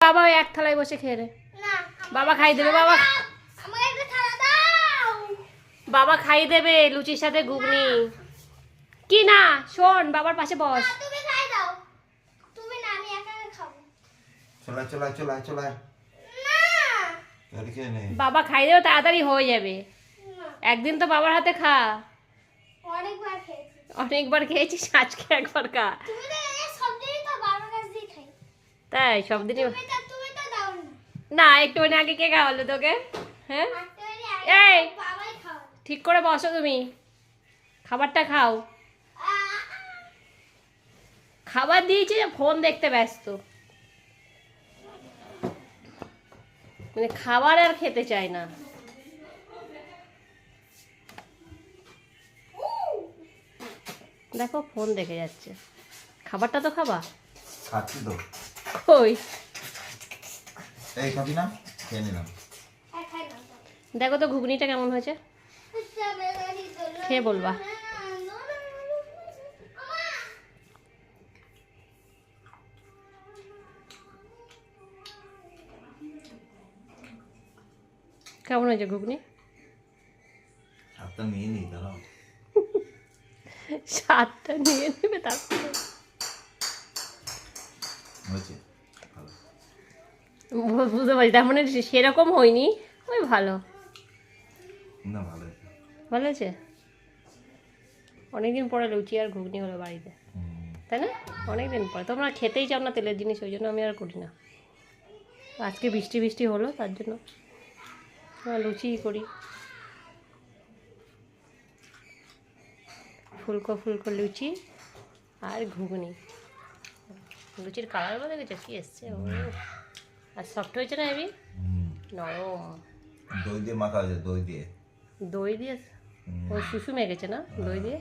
বাবা ওই এক থালায় বসে খেয়ে রে। বাবা খাই দেবে, বাবা বাবা খাই দেবে লুচির সাথে ঘুগনি। কি না শোন, বাবার পাশে বস। বাবা খাই দেবে, তাড়াতাড়ি হয়ে যাবে। একদিন তো বাবার হাতে খা। অনেকবার খেয়েছিস, আজকে একবার খা। তাই সব দিনই না? একটুখানি আগে কে খাওয়ালো তোকে? হ্যাঁ এই ঠিক করে বসো, তুমি খাবারটা খাও। খাবার দিয়েছি, ফোন দেখতে ব্যস্ত, মানে খাবার আর খেতে চায় না। দেখো ফোন দেখে যাচ্ছে, খাবারটা তো খাবা। খাচ্ছি তো। কই এই খাবি না? খেয়ে নিলাম। দেখো তো ঘুগনিটা কেমন হয়েছে, খেয়ে বলবা। কেমন হয়েছে ঘুগনি? স্বাদটা নিয়ে নিই দাঁড়াও। স্বাদটা নিয়ে নেবে তারপরে। বুঝতে পারছি, তার মানে সেরকম হয়নি, ওই ভালো। না ভালো ভালো হয়েছে। অনেকদিন পরে লুচি আর ঘুগনি হলো বাড়িতে, তাই না? অনেকদিন পরে। তোমরা খেতেই চাও না তেলের জিনিস, ওই জন্য আমি আর করি না। আজকে বৃষ্টি বৃষ্টি হলো তার জন্য লুচি করি। ফুলকো ফুলকো লুচি আর ঘুগনি। লুচির কালারগুলো দেখেছো কি এসছে, আর সফট হয়েছে না হেবি, নরম। দই দিয়ে মাখা হয়েছে, দই দিয়ে। দই দিয়ে ওই শুশু মেখেছে না দই দিয়ে।